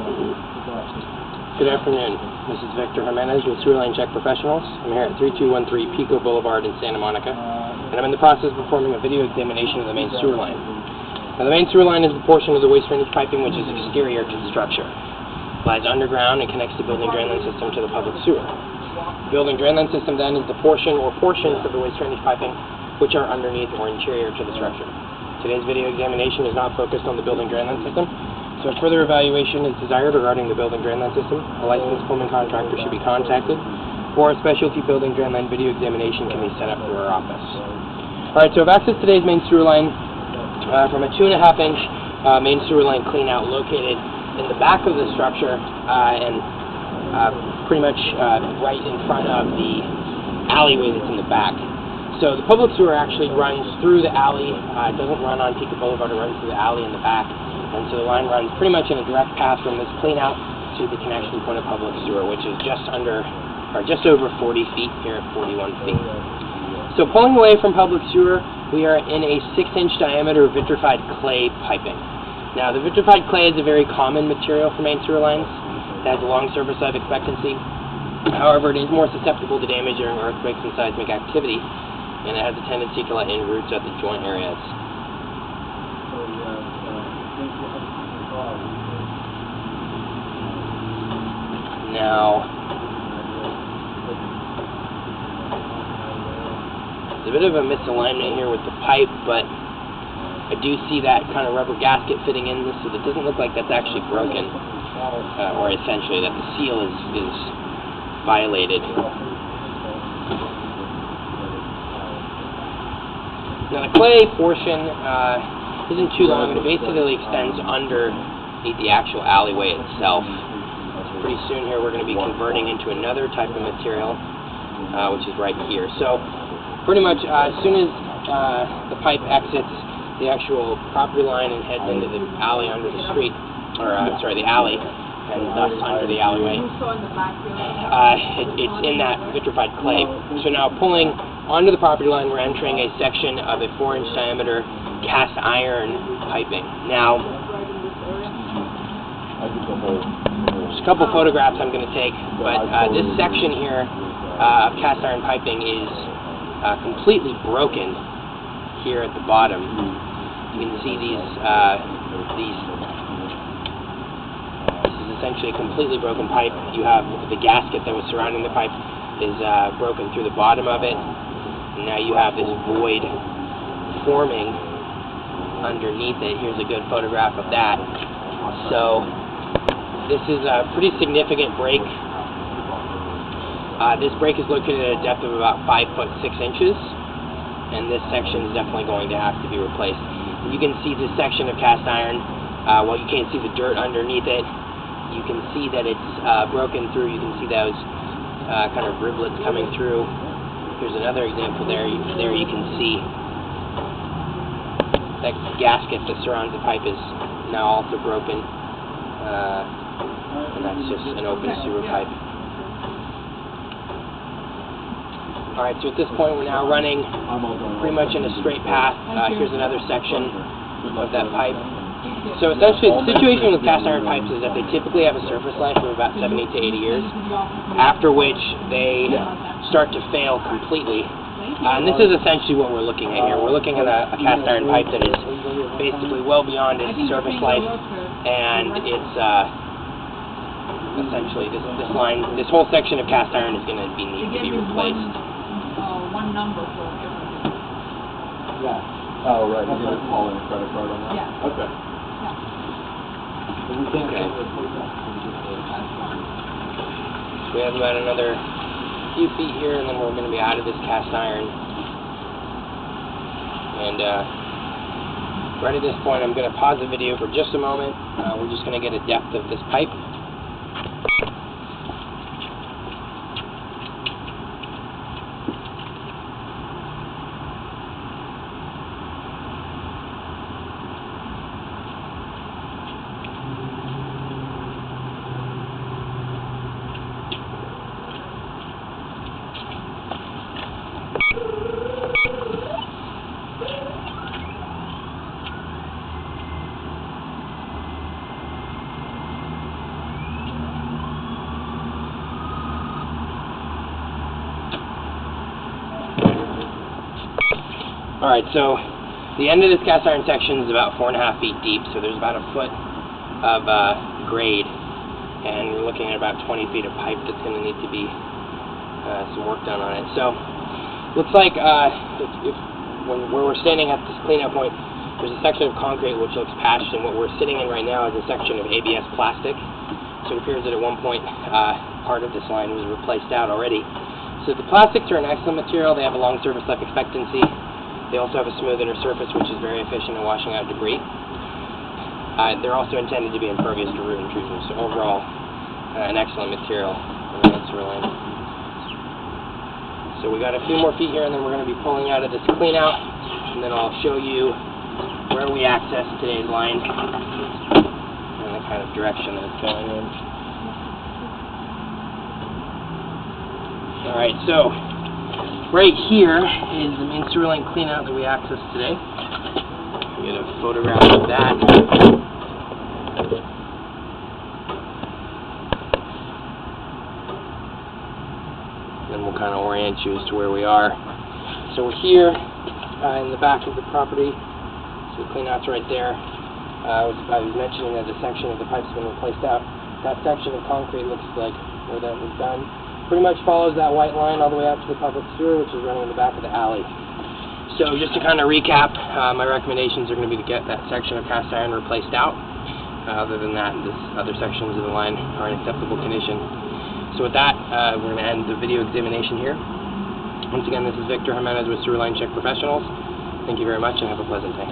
Good afternoon. This is Victor Jimenez with Sewer Line Check Professionals. I'm here at 3213 Pico Boulevard in Santa Monica, and I'm in the process of performing a video examination of the main sewer line. Now, the main sewer line is the portion of the waste drainage piping which is exterior to the structure. It lies underground and connects the building drain line system to the public sewer. The building drain line system then is the portion or portions of the waste drainage piping which are underneath or interior to the structure. Today's video examination is not focused on the building drain line system, so if further evaluation is desired regarding the building drain line system, a licensed plumbing contractor should be contacted, or a specialty building drain line video examination can be set up through our office. Alright, so I've accessed today's main sewer line from a 2.5-inch main sewer line cleanout located in the back of the structure and pretty much right in front of the alleyway that's in the back. So the public sewer actually runs through the alley. It doesn't run on Pico Boulevard, it runs through the alley in the back. And so the line runs pretty much in a direct path from this cleanout to the connection point of public sewer, which is just over 40 feet here at 41 feet. So pulling away from public sewer, we are in a 6-inch diameter vitrified clay piping. Now the vitrified clay is a very common material for main sewer lines. It has a long surface life expectancy. However, it is more susceptible to damage during earthquakes and seismic activity, and it has a tendency to let in roots at the joint areas. Now, there's a bit of a misalignment here with the pipe, but I do see that kind of rubber gasket fitting in this, so it doesn't look like that's actually broken, or essentially that the seal is violated. Now the clay portion isn't too long, and it basically extends underneath the actual alleyway itself. Pretty soon here we're going to be converting into another type of material, which is right here. So pretty much as soon as the pipe exits the actual property line and heads into the alley under the street, or the alley, and thus under the alleyway, it's in that vitrified clay. So now pulling onto the property line, we're entering a section of a 4-inch diameter cast iron piping. Now, there's a couple photographs I'm going to take, but this section here of cast iron piping is completely broken here at the bottom. You can see this is essentially a completely broken pipe. You have the gasket that was surrounding the pipe is broken through the bottom of it. And now you have this void forming underneath it. Here's a good photograph of that. So this is a pretty significant break. This break is located at a depth of about 5 foot 6 inches, and this section is definitely going to have to be replaced. You can see this section of cast iron. While you can't see the dirt underneath it, you can see that it's broken through. You can see those kind of riblets coming through. Here's another example there. There you can see that gasket that surrounds the pipe is now also broken, and that's just an open sewer pipe. Alright, so at this point we're now running pretty much in a straight path. Here's another section of that pipe. So essentially the situation with cast iron pipes is that they typically have a surface life of about 70 to 80 years, after which they start to fail completely. And this is essentially what we're looking at here. We're looking at a cast iron pipe that is basically well beyond its surface life, and it's essentially this whole section of cast iron is going to need to be replaced. One number for everything. Yeah. Oh, right. You're going to call in a credit card on that? Yeah. Okay. Yeah. Okay. So we have about another few feet here, and then we're going to be out of this cast iron. And right at this point, I'm going to pause the video for just a moment. We're just going to get a depth of this pipe. Alright, so the end of this cast iron section is about 4.5 feet deep, so there's about a foot of grade, and we're looking at about 20 feet of pipe that's going to need to be some work done on it. So, looks like where we're standing at this cleanout point, there's a section of concrete which looks patched, and what we're sitting in right now is a section of ABS plastic. So it appears that at one point part of this line was replaced out already. So the plastics are an excellent material. They have a long surface life expectancy. They also have a smooth inner surface, which is very efficient in washing out debris. They're also intended to be impervious to root intrusion. So overall, an excellent material on the main sewer line. So we got a few more feet here, and then we're going to be pulling out of this clean out, and then I'll show you where we access today's line and the kind of direction that it's going in. Alright, so right here is the main sewer line clean out that we accessed today. I'll get a photograph of that. Then we'll kind of orient you as to where we are. So we're here in the back of the property. So the cleanout's right there. I was mentioning that a section of the pipe's been replaced out. That section of concrete looks like where that was done. Pretty much follows that white line all the way out to the public sewer, which is running in the back of the alley. So just to kind of recap, my recommendations are going to be to get that section of cast iron replaced out. Other than that, other sections of the line are in acceptable condition. So with that, we're going to end the video examination here. Once again, this is Victor Jimenez with Sewer Line Check Professionals. Thank you very much, and have a pleasant day.